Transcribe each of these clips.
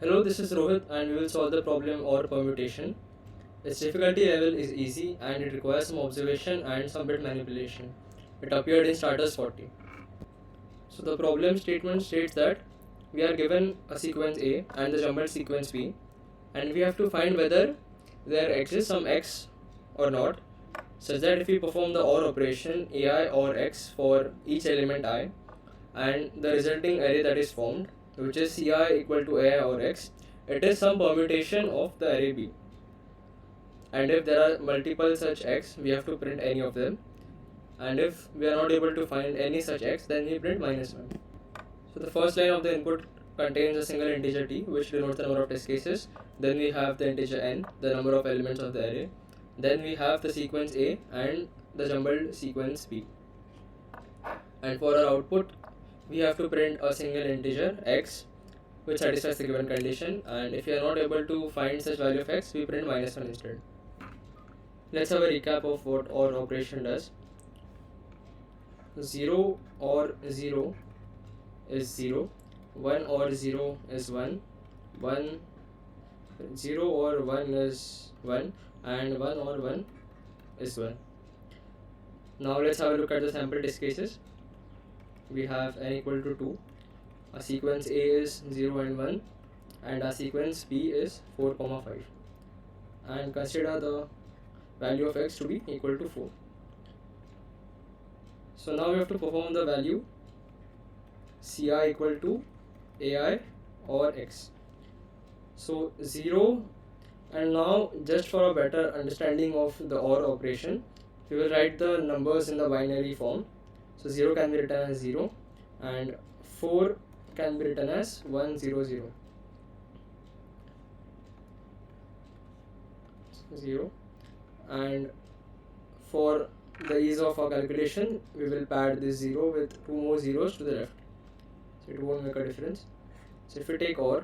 Hello, this is Rohit and we will solve the problem or permutation. Its difficulty level is easy and it requires some observation and some bit manipulation. It appeared in Starters40. So the problem statement states that we are given a sequence A and the jumbled sequence B, and we have to find whether there exists some x or not, such that if we perform the OR operation AI or x for each element I, and the resulting array that is formed, which is Ci equal to AI or x, it is some permutation of the array B. And if there are multiple such x, we have to print any of them. And if we are not able to find any such x, then we print -1. So the first line of the input contains a single integer t, which denotes the number of test cases. Then we have the integer n, the number of elements of the array. Then we have the sequence A and the jumbled sequence B. And for our output, we have to print a single integer x, which satisfies the given condition. And if we are not able to find such value of x, we print -1 instead. Let's have a recap of what OR operation does. 0 or 0 is 0, 1 or 0 is 1, 0 or 1 is 1, and 1 or 1 is 1. Now let's have a look at the sample test cases. We have n equal to 2, our sequence A is 0 and 1, and our sequence B is 4, 5. And consider the value of x to be equal to 4. So now we have to perform the value Ci equal to AI or x. So 0, and now just for a better understanding of the OR operation, we will write the numbers in the binary form. So 0 can be written as 0 and 4 can be written as 1, 0, 0. 0, and for the ease of our calculation, we will pad this 0 with 2 more zeros to the left, so it won't make a difference. So if we take OR,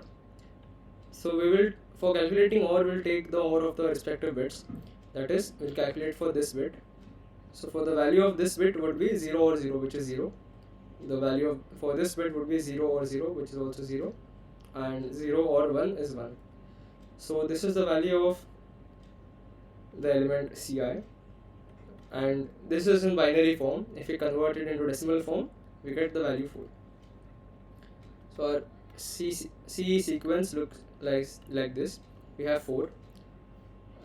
so we will, for calculating OR, we'll take the OR of the respective bits, that is, we'll calculate for this bit. So for the value of this bit would be 0 or 0, which is 0. The value of for this bit would be 0 or 0, which is also 0, and 0 or 1 is 1. So this is the value of the element Ci, and this is in binary form. If we convert it into decimal form, we get the value 4. So our C sequence looks like this. We have 4,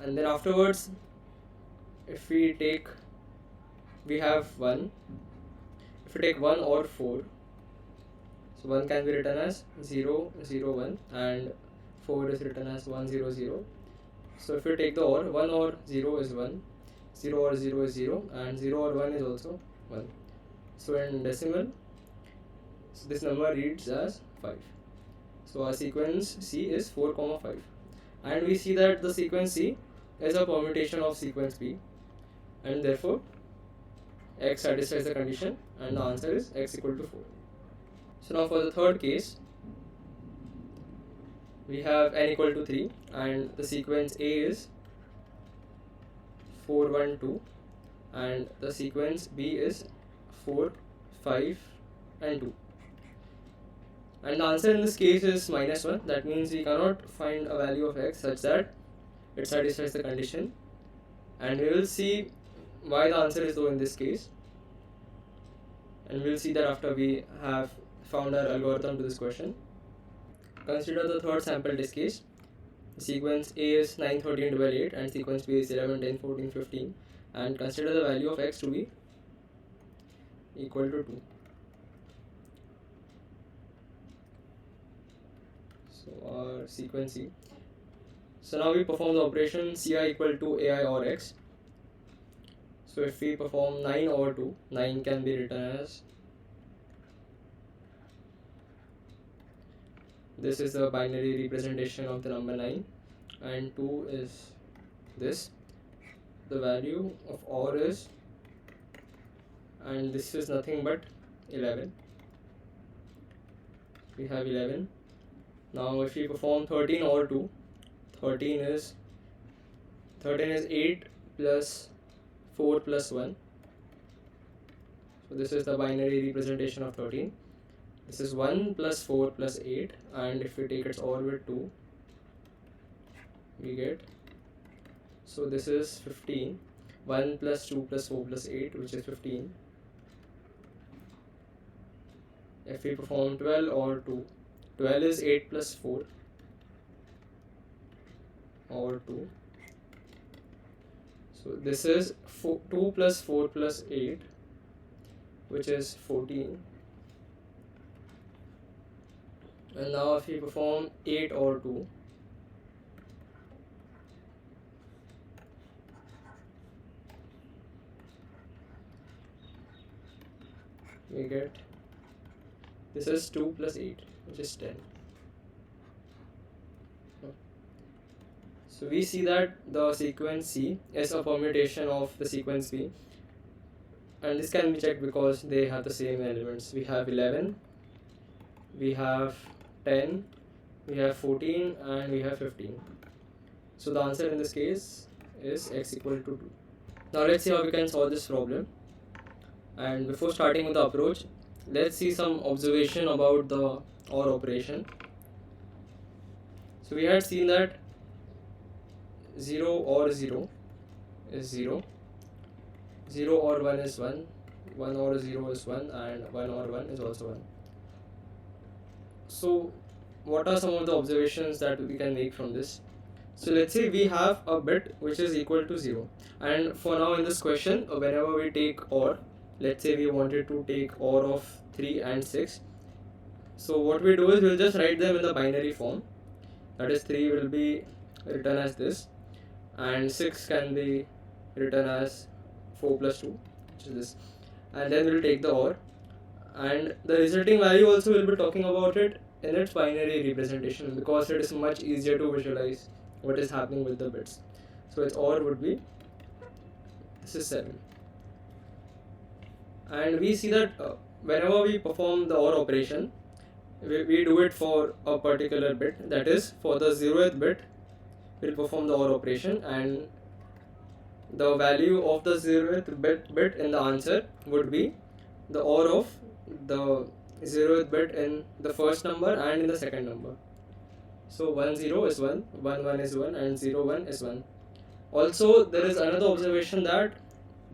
and then afterwards, if we take, we have 1. If we take 1 or 4, so 1 can be written as 0, 0, 1, and 4 is written as 1, 0, 0. So if we take the OR, 1 or 0 is 1, 0 or 0 is 0, and 0 or 1 is also 1. So in decimal, so this number reads as 5. So our sequence C is 4, 5. And we see that the sequence C is a permutation of sequence B, and therefore x satisfies the condition, and the answer is x equal to 4. So now for the third case, we have n equal to 3 and the sequence A is 4, 1, 2, and the sequence B is 4, 5, and 2. And the answer in this case is -1. That means we cannot find a value of x such that it satisfies the condition, and we will see why the answer is low in this case, and we will see that after we have found our algorithm to this question. Consider the third sample test case. Sequence A is 9, 13, 12, 8, and sequence B is 11, 10, 14, 15, and consider the value of x to be equal to 2. So our sequence C. So now we perform the operation Ci equal to AI or x. So if we perform 9 over 2, 9 can be written as, this is the binary representation of the number 9, and 2 is this. The value of OR is, and this is nothing but 11. We have 11. Now if we perform 13 over 2, 13 is 8 plus 4 plus 1. So this is the binary representation of 13. This is 1 plus 4 plus 8, and if we take its OR with 2, we get, so this is 15. 1 plus 2 plus 4 plus 8, which is 15. If we perform 12 or 2, 12 is 8 plus 4 or 2. So this is 2 plus 4 plus 8, which is 14. And now if we perform 8 or 2, we get, this is 2 plus 8, which is 10. So we see that the sequence C is a permutation of the sequence B, and this can be checked because they have the same elements. We have 11, we have 10, we have 14, and we have 15. So the answer in this case is x equal to 2. Now let's see how we can solve this problem. And before starting with the approach, let's see some observation about the OR operation. So we had seen that 0 or 0 is 0, 0 or 1 is 1, 1 or 0 is 1, and 1 or 1 is also 1. So what are some of the observations that we can make from this? So let's say we have a bit which is equal to 0, and for now in this question, whenever we take OR, let's say we wanted to take OR of 3 and 6, so what we do is we'll just write them in the binary form. That is, 3 will be written as this, and 6 can be written as 4 plus 2, which is this, and then we'll take the OR, and the resulting value also will be talking about it in its binary representation, because it is much easier to visualize what is happening with the bits. So its OR would be, this is 7, and we see that whenever we perform the OR operation, we do it for a particular bit. That is, for the 0th bit we'll perform the OR operation, and the value of the 0th bit in the answer would be the OR of the 0th bit in the first number and in the second number. So 1 0 is 1, 1 1 is 1, and 0 1 is 1. Also, there is another observation that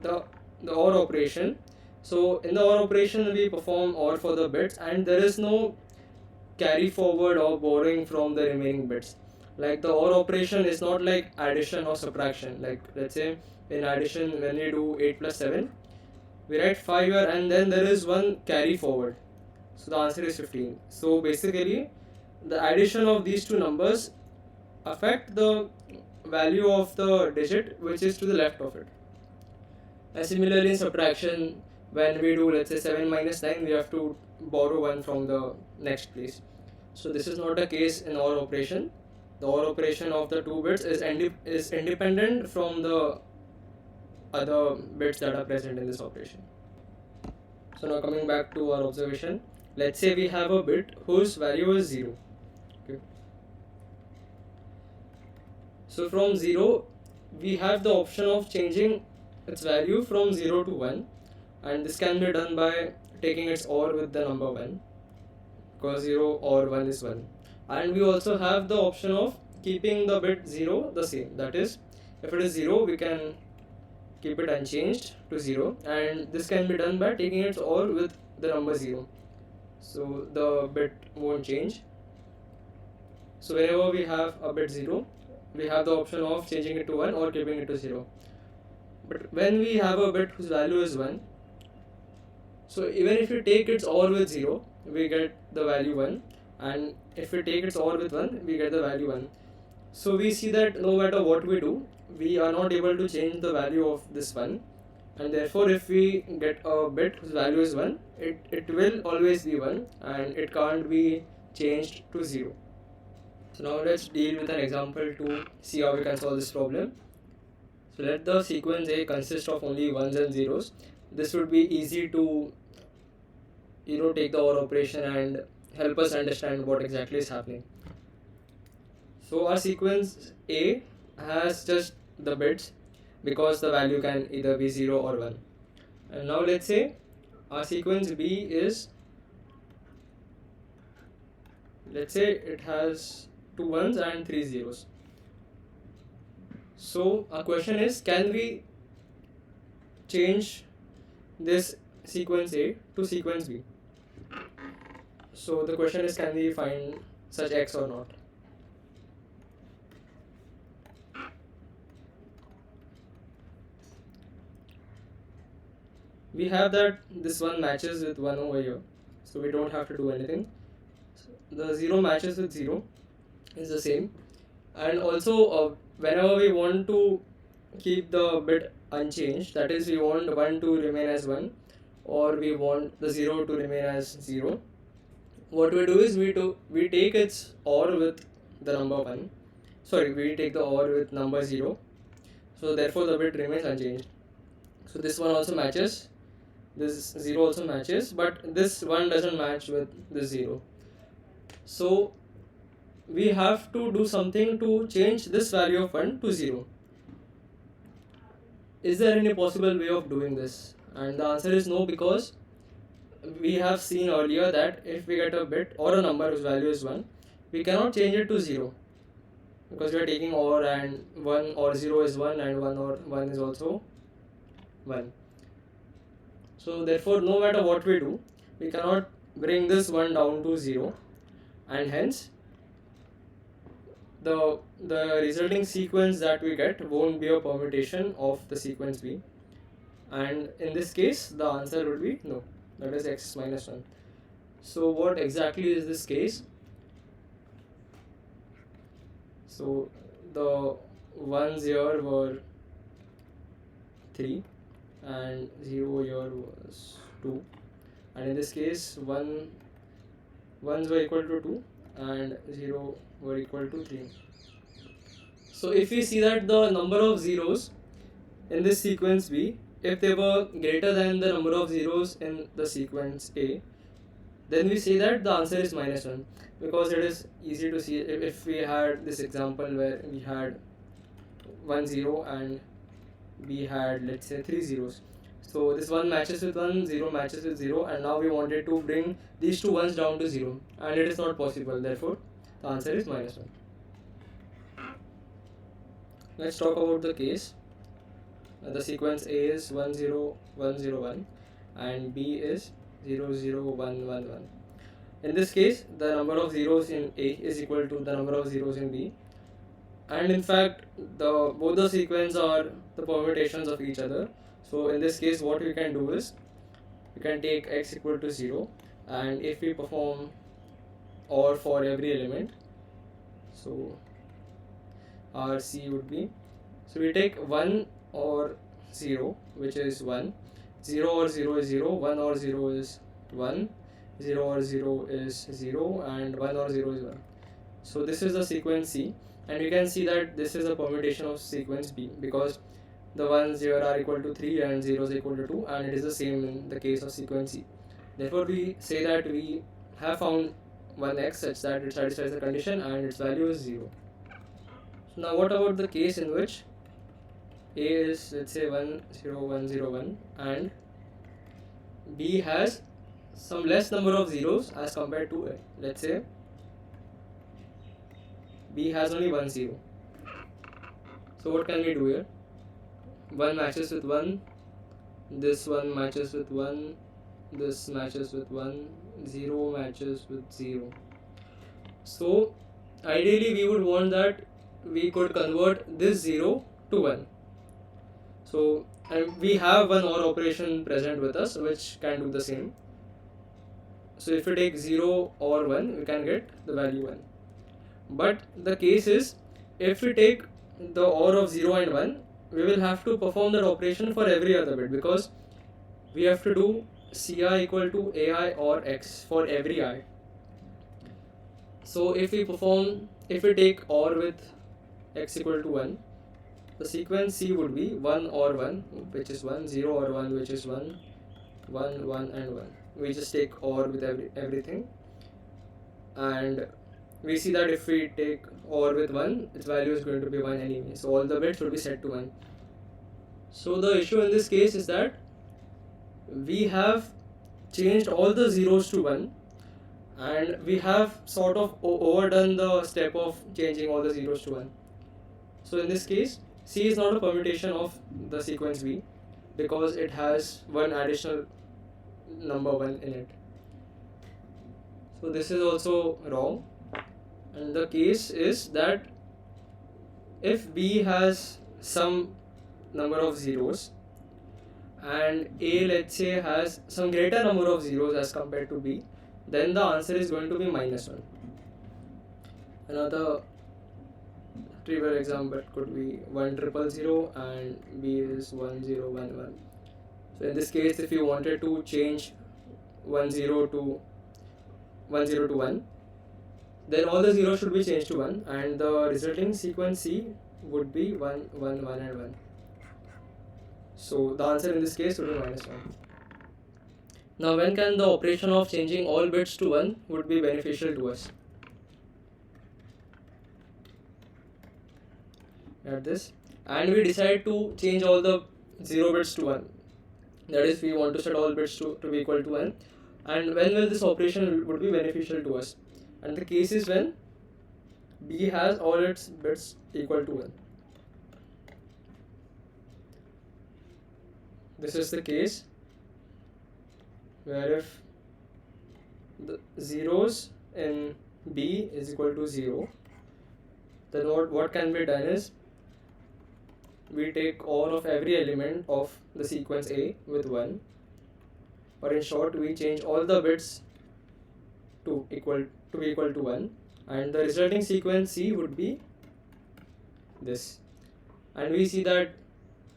the OR operation, so in the OR operation we perform OR for the bits, and there is no carry forward or borrowing from the remaining bits. Like, the OR operation is not like addition or subtraction. Like, let's say in addition, when we do 8 plus 7, we write 5 here, and then there is one carry forward, so the answer is 15. So basically the addition of these two numbers affect the value of the digit which is to the left of it. And similarly in subtraction, when we do, let's say, 7 minus 9, we have to borrow 1 from the next place. So this is not a case in OR operation. The OR operation of the two bits is independent from the other bits that are present in this operation. So now coming back to our observation, let's say we have a bit whose value is 0. Okay. So from 0, we have the option of changing its value from 0 to 1, and this can be done by taking its OR with the number 1, because 0 or 1 is 1. And we also have the option of keeping the bit 0 the same. That is, if it is 0, we can keep it unchanged to 0, and this can be done by taking its OR with the number 0. So the bit won't change. So whenever we have a bit 0, we have the option of changing it to 1 or keeping it to 0. But when we have a bit whose value is 1, so even if we take its OR with 0, we get the value 1, and if we take its OR with 1, we get the value 1. So we see that no matter what we do, we are not able to change the value of this 1, and therefore if we get a bit whose value is 1, it will always be 1, and it can't be changed to 0. So now let's deal with an example to see how we can solve this problem. So let the sequence A consist of only 1s and 0s. This would be easy to take the OR operation and help us understand what exactly is happening. So our sequence A has just the bits, because the value can either be 0 or 1. And now let's say our sequence B is let's say it has 2 ones and 3 zeros. So our question is, can we change this sequence A to sequence B? So the question is, can we find such X or not? We have that this one matches with 1 over here, so we don't have to do anything. The 0 matches with 0 is the same, and also whenever we want to keep the bit unchanged, that is, we want 1 to remain as 1 or we want the 0 to remain as 0, what we do is we take its OR with the number 1, we take the OR with number 0, so therefore the bit remains unchanged. So this one also matches, this 0 also matches, but this 1 doesn't match with this 0. So we have to do something to change this value of 1 to 0. Is there any possible way of doing this? And the answer is no, because we have seen earlier that if we get a bit or a number whose value is 1, we cannot change it to 0, because we are taking OR, and 1 or 0 is 1 and 1 or 1 is also 1. So therefore, no matter what we do, we cannot bring this 1 down to 0, and hence the resulting sequence that we get won't be a permutation of the sequence B, and in this case the answer would be no, that is x minus 1. So what exactly is this case? So the ones here were 3 and 0 here was 2, and in this case ones were equal to 2 and 0 were equal to 3. So if we see that the number of zeros in this sequence B, if they were greater than the number of zeros in the sequence A, then we say that the answer is minus 1, because it is easy to see. If we had this example where we had 1 0 and we had, let's say, 3 zeros, so this 1 matches with 1, 0 matches with 0, and now we wanted to bring these two ones down to 0, and it is not possible, therefore the answer is minus 1. Let's talk about the case. The sequence A is 1 0 1 0 1 and B is 0 0 1 1 1. In this case, the number of zeros in A is equal to the number of zeros in B, and in fact both the sequences are the permutations of each other. So in this case, what we can do is we can take x equal to 0, and if we perform OR for every element, so our C would be, so we take 1 or 0, which is 1, 0 or 0 is 0, 1 or 0 is 1, 0 or 0 is 0, and 1 or 0 is 1. So this is the sequence C, and we can see that this is a permutation of sequence B, because the ones here are equal to 3 and 0 is equal to 2, and it is the same in the case of sequence C. Therefore we say that we have found one x such that it satisfies the condition and its value is 0. So now what about the case in which A is, let's say, 1 0 1 0 1 and B has some less number of zeros as compared to A? Let's say B has only 1 0. So what can we do here? 1 matches with 1, this one matches with 1, this matches with 1, 0 matches with 0. So ideally we would want that we could convert this 0 to 1. So, and we have one OR operation present with us which can do the same. So if we take 0 or 1, we can get the value 1. But the case is, if we take the OR of 0 and 1, we will have to perform that operation for every other bit, because we have to do Ci equal to Ai or x for every I. So if we take OR with x equal to 1, the sequence C would be 1 or 1, which is 1, 0 or 1, which is 1, 1, 1 and 1. We just take OR with everything, and we see that if we take OR with 1, its value is going to be 1 anyway, so all the bits will be set to 1. So the issue in this case is that we have changed all the zeros to 1, and we have sort of overdone the step of changing all the zeros to 1. So in this case, C is not a permutation of the sequence B because it has one additional number 1 in it. So this is also wrong, and the case is that if B has some number of zeros and A, let's say, has some greater number of zeros as compared to B, then the answer is going to be -1. Another trivial example could be 1000 and B is 1011. So in this case, if you wanted to change 10 to 1, then all the zeros should be changed to 1 and the resulting sequence C would be 1, 1, 1 and 1. So the answer in this case would be -1. Now when can the operation of changing all bits to 1 would be beneficial to us? At this, and we decide to change all the 0 bits to 1. That is, we want to set all bits to be equal to 1. And when will this operation would be beneficial to us? And the case is when B has all its bits equal to 1. This is the case where if the zeros in B is equal to 0, then what can be done is we take all of every element of the sequence A with 1, or in short, we change all the bits to be equal to 1, and the resulting sequence C would be this. And we see that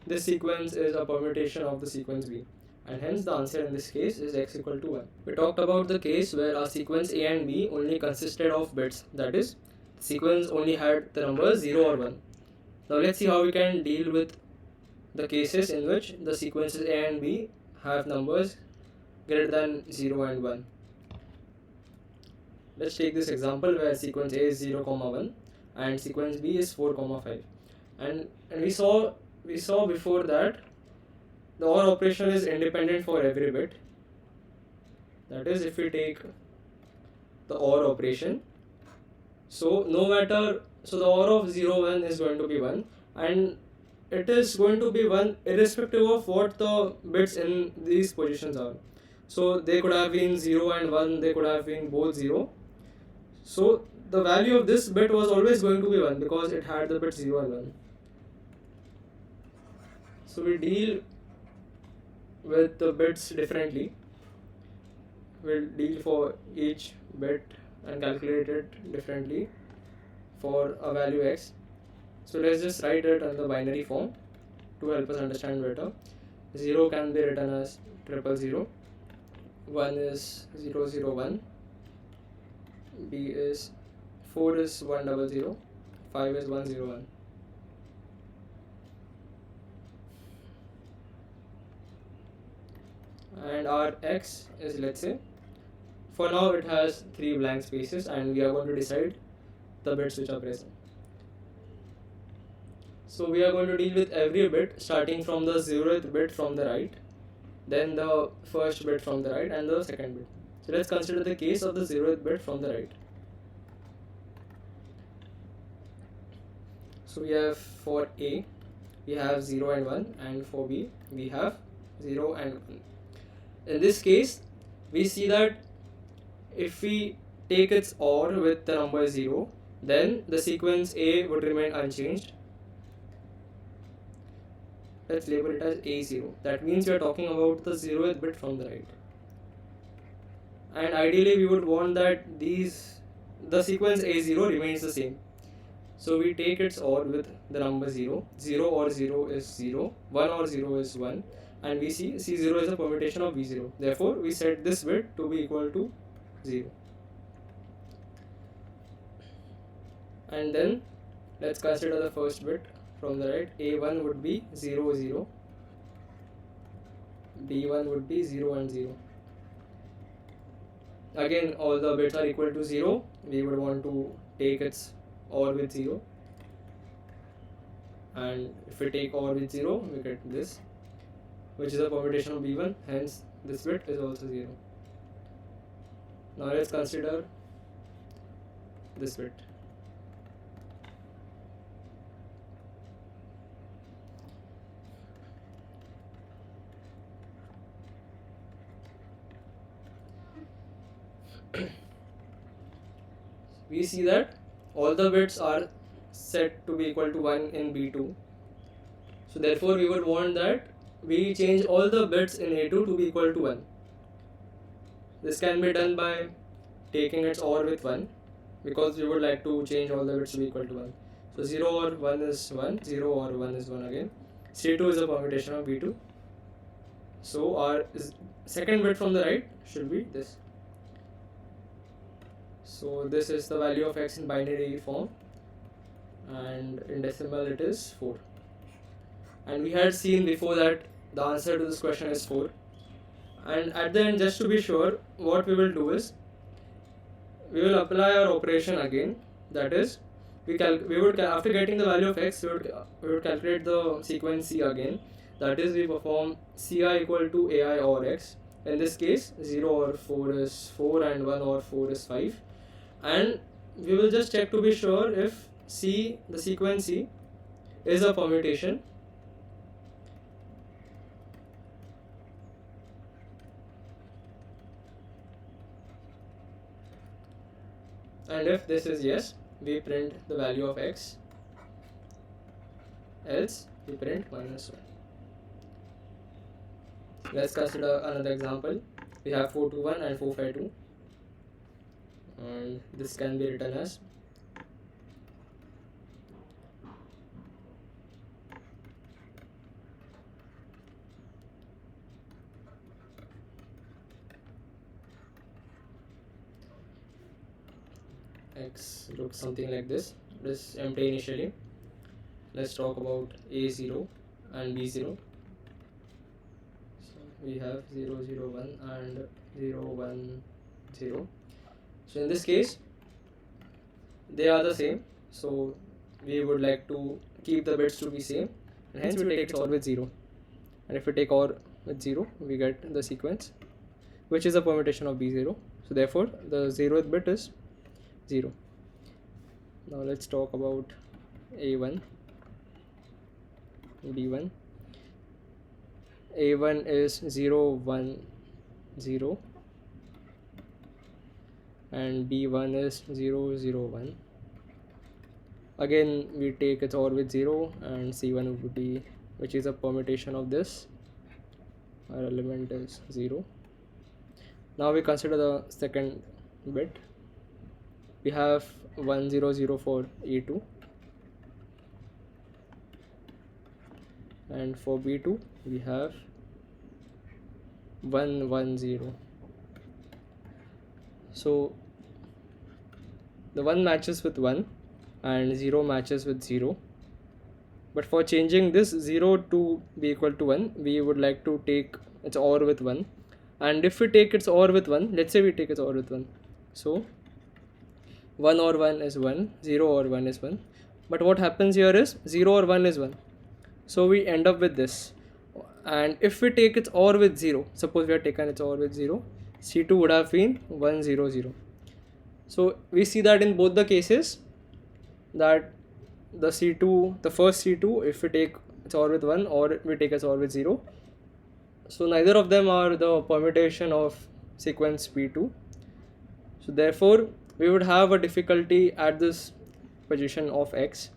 this sequence is a permutation of the sequence B, and hence the answer in this case is x equal to 1. We talked about the case where our sequence A and B only consisted of bits, that is, the sequence only had the numbers 0 or 1. Now let's see how we can deal with the cases in which the sequences A and B have numbers greater than 0 and 1. Let's take this example where sequence A is 0, 1 and sequence B is 4, 5. And we saw before that the OR operation is independent for every bit. That is, if we take the OR operation, so the OR of 0, 1 is going to be 1, and it is going to be 1 irrespective of what the bits in these positions are. So they could have been 0 and 1, they could have been both 0. So the value of this bit was always going to be 1 because it had the bits 0 and 1. So we deal with the bits differently. We'll deal for each bit and calculate it differently for a value x. So let's just write it in the binary form to help us understand better. 0 can be written as 000, 1 is 001, B is 4 is 100, 5 is 101. And our x is, let's say, for now it has 3 blank spaces, and we are going to decide the bits which are present. So we are going to deal with every bit starting from the 0th bit from the right, then the first bit from the right, and the second bit. So let's consider the case of the 0th bit from the right. So we have for A, we have 0 and 1, and for B, we have 0 and 1. In this case, we see that if we take its OR with the number 0, then the sequence A would remain unchanged. Let's label it as A0. That means we are talking about the 0th bit from the right. And ideally, we would want that the sequence A0 remains the same. So we take its OR with the number 0. 0 or 0 is 0. 1 or 0 is 1. And we see C0 is a permutation of B0. Therefore, we set this bit to be equal to 0. And then let's consider the first bit from the right. A1 would be 0, 0. B1 would be 0 and 0. Again, all the bits are equal to 0. We would want to take its OR with 0. And if we take OR with 0, we get this, which is a permutation of B1, hence this bit is also 0. Now let's consider this bit. We see that all the bits are set to be equal to 1 in B2. So therefore we would want that we change all the bits in A2 to be equal to 1. This can be done by taking its OR with 1, because we would like to change all the bits to be equal to 1. So 0 or 1 is 1, 0 or 1 is 1 again. C2 is a permutation of B2. So our second bit from the right should be this. So this is the value of x in binary form, and in decimal it is 4. And we had seen before that the answer to this question is 4. And at the end, just to be sure, what we will do is we will apply our operation again. That is, after getting the value of x, we would calculate the sequence C again. That is, we perform Ci equal to Ai or x. In this case, 0 or 4 is 4 and 1 or 4 is 5. And we will just check to be sure if C, the sequence C, is a permutation. And if this is yes, we print the value of x, else we print -1. Let's consider another example. We have 421 and 452, and this can be written as x looks something like this. This is empty initially. Let's talk about A0 and B0. So we have 0, 0, 1 and 0, 1, 0. So in this case, they are the same. So we would like to keep the bits to be same, and hence we take OR with 0. And if we take OR with 0, we get the sequence, which is a permutation of B0. So therefore, the 0th bit is 0. Now let's talk about A1, B1. A1 is 0, 1, 0, and B1 is 0, 0, 1. Again, we take its OR with 0, and C1 would be, which is a permutation of this. Our element is 0. Now we consider the second bit. We have 1, 0, 0 for A2, and for B2 we have 1, 1, 0. So the 1 matches with 1 and 0 matches with 0, but for changing this 0 to be equal to 1, we would like to take its OR with 1. And if we take its OR with 1, let's say we take its OR with 1, so 1 or 1 is 1, 0 or 1 is 1. But what happens here is 0 or 1 is 1. So we end up with this. And if we take its OR with 0, suppose we have taken its OR with 0, C2 would have been 1, 0, 0. So we see that in both the cases, that the C2, the first C2, if we take its OR with 1 or we take its OR with 0, so neither of them are the permutation of sequence P2. So therefore, we would have a difficulty at this position of x,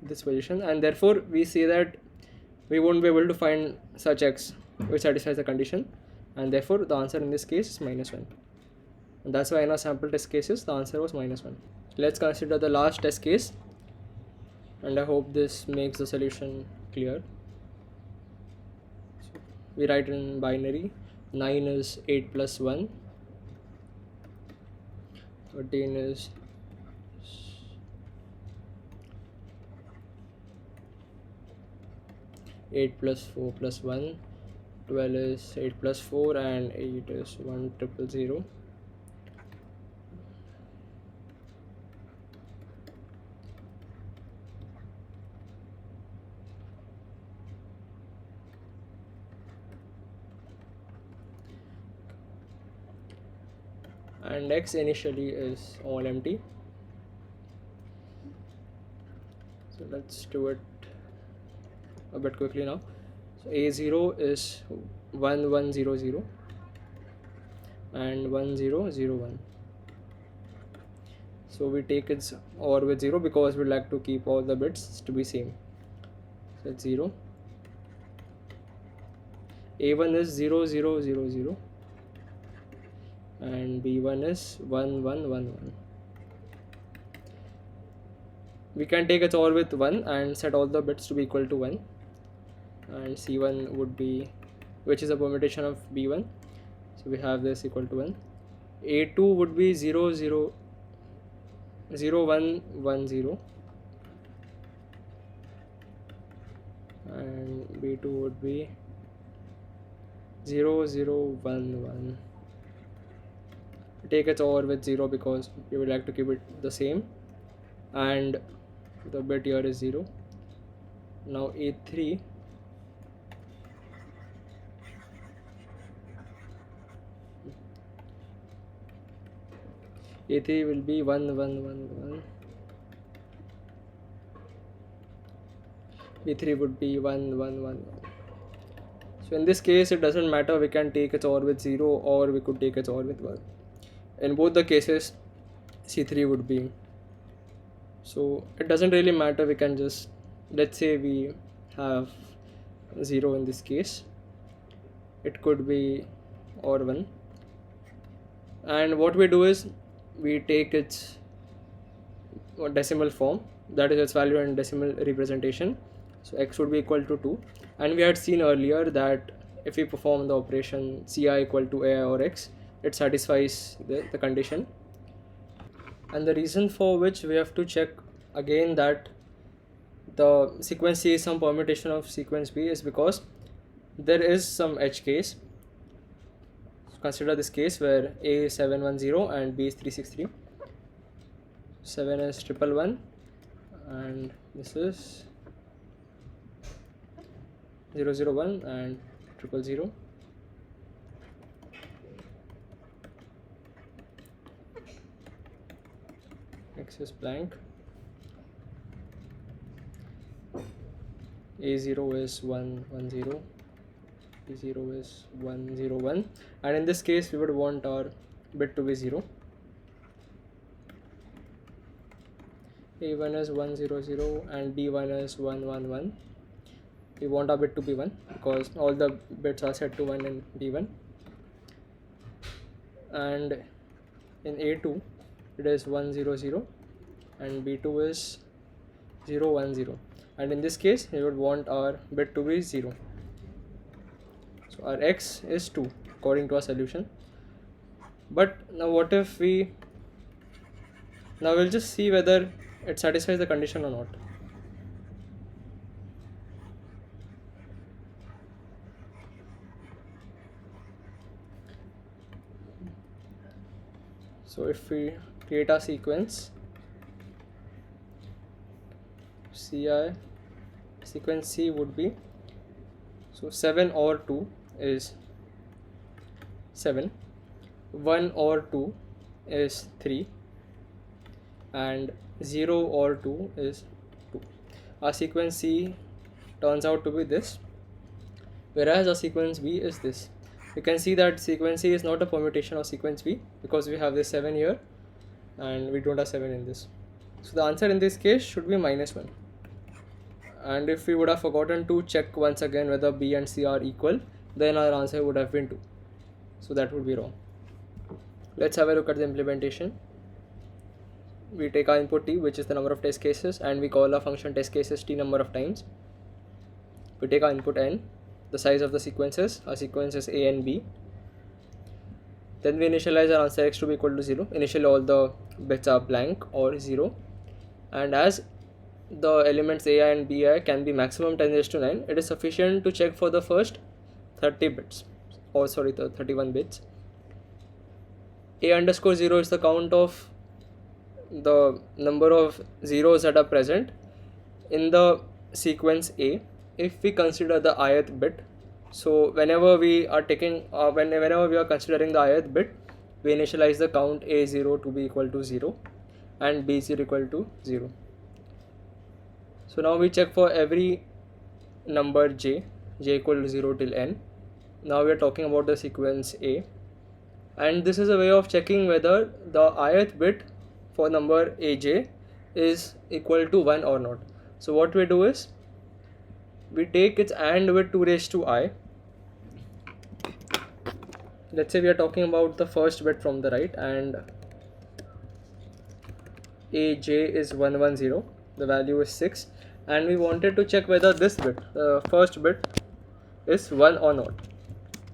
this position, and therefore we say that we won't be able to find such x which satisfies the condition, and therefore the answer in this case is -1. And that's why in our sample test cases the answer was -1. Let's consider the last test case, and I hope this makes the solution clear. So we write in binary. 9 is 8 plus 1, 13 is 8 plus 4 plus 1, 12 is 8 plus 4, and 8 is 1 triple 0. and x initially is all empty. So let's do it a bit quickly now. So a0 is 1 1 0 0 and 1 0 0 1. So we take its OR with 0 because we like to keep all the bits to be same. So it's 0. A1 is 0 0 0 0 and B1 is 1 1 1 1. We can take its OR with 1 and set all the bits to be equal to 1, and C1 would be, which is a permutation of B1, so we have this equal to 1. A2 would be 0 0 0 1 1 0 and B2 would be 0 0 1 1. We take its OR with 0 because we would like to keep it the same, and the bit here is 0. Now A3 will be 1 1 1 1. B3 would be 1 1 1 1. So in this case it doesn't matter, we can take its OR with 0 or we could take its OR with 1. In both the cases C3 would be, so it doesn't really matter. We can just, let's say we have 0 in this case, it could be OR 1, and what we do is we take its decimal form, that is its value in decimal representation. So x would be equal to 2, and we had seen earlier that if we perform the operation ci equal to ai or x, it satisfies the condition. And the reason for which we have to check again that the sequence C is some permutation of sequence B is because there is some edge case. So consider this case where A is 710 and B is 363. 7 is 111 and this is 001 and 000. X is blank. A0 is 110, B0 is 101, and in this case we would want our bit to be 0. A1 is 100 and B1 is 111. We want our bit to be 1 because all the bits are set to 1 in B1. And in A2 it is 100 and B2 is 010, and in this case we would want our bit to be 0. So our x is 2 according to our solution. But now what if we, now we'll just see whether it satisfies the condition or not. So if we create a sequence CI, sequence C would be, so 7 or 2 is 7, 1 or 2 is 3, and 0 or 2 is 2. Our sequence C turns out to be this, whereas our sequence B is this. You can see that sequence C is not a permutation of sequence B because we have this 7 here and we don't have 7 in this. So the answer in this case should be -1. And if we would have forgotten to check once again whether B and C are equal, then our answer would have been 2. So that would be wrong. Let's have a look at the implementation. We take our input t, which is the number of test cases, and we call our function test cases t number of times. We take our input n, the size of the sequences, our sequence is a and b. Then we initialize our answer x to be equal to 0. Initially all the bits are blank or 0, and as the elements ai and bi can be maximum 10 raised to 9, it is sufficient to check for the first 30 bits, or sorry, the 31 bits. A underscore 0 is the count of the number of zeros that are present in the sequence A if we consider the ith bit. So whenever we are taking whenever we are considering the ith bit, we initialize the count a0 to be equal to 0 and b0 equal to 0. So now we check for every number j equal to 0 till n. Now we are talking about the sequence a, and this is a way of checking whether the ith bit for number aj is equal to 1 or not. So what we do is we take its AND with 2 raised to I. Let's say we are talking about the first bit from the right, and aj is 110, the value is 6, and we wanted to check whether this bit, the first bit, is 1 or not.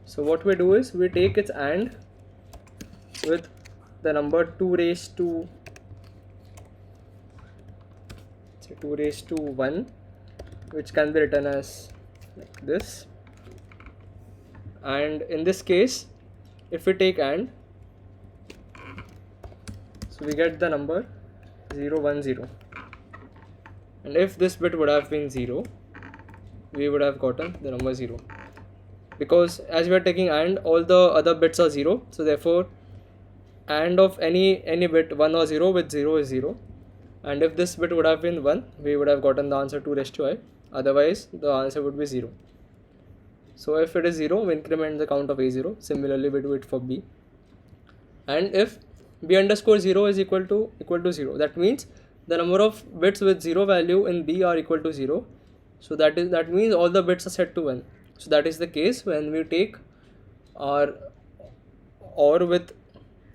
So what we do is we take its AND with the number 2 raised to 1, which can be written as like this. And in this case, if we take AND, so we get the number 0, 1, 0. And if this bit would have been 0, we would have gotten the number 0. Because as we are taking AND, all the other bits are 0. So therefore, AND of any bit 1 or 0 with 0 is 0. And if this bit would have been 1, we would have gotten the answer 2 raised to I. Otherwise, the answer would be 0. So if it is 0, we increment the count of a0. Similarly, we do it for b. And if b underscore 0 is equal to 0, that means the number of bits with 0 value in b are equal to 0. So that means all the bits are set to 1. So that is the case when we take our OR with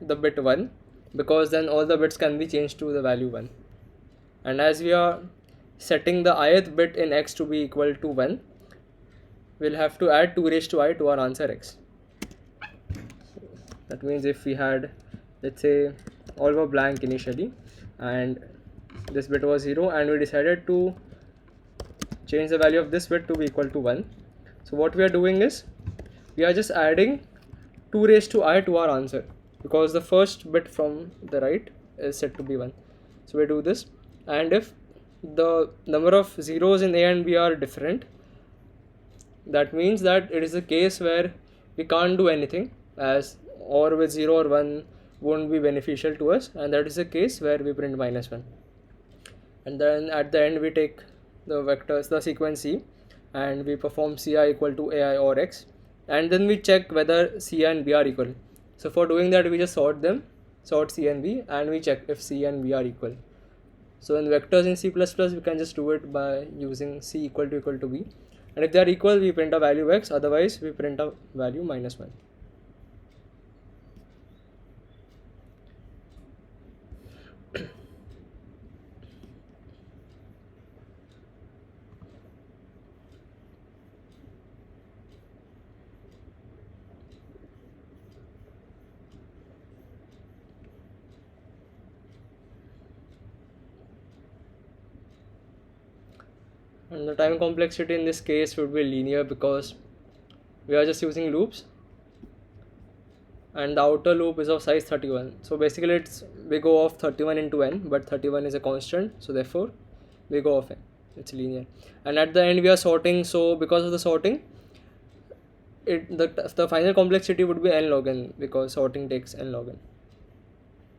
the bit 1, because then all the bits can be changed to the value 1. And as we are setting the ith bit in x to be equal to 1, we'll have to add 2 raised to I to our answer x. That means if we had, let's say, all were blank initially and this bit was 0, and we decided to change the value of this bit to be equal to 1. So what we are doing is we are just adding 2 raised to I to our answer, because the first bit from the right is set to be 1. So we do this, and if the number of zeros in a and b are different, that means that it is a case where we can't do anything, as OR with 0 or 1 won't be beneficial to us, and that is a case where we print -1. And then at the end we take the vectors, the sequence C, and we perform Ci equal to Ai or X, and then we check whether C and B are equal. So for doing that, we just sort C and B, and we check if C and B are equal. So in vectors in C++, we can just do it by using C equal to B, and if they are equal, we print a value X, otherwise we print a value -1. And the time complexity in this case would be linear, because we are just using loops, and the outer loop is of size 31. So basically we go off 31 into n, but 31 is a constant, so therefore we go off n. It's linear. And at the end we are sorting, so because of the sorting, the final complexity would be n log n, because sorting takes n log n.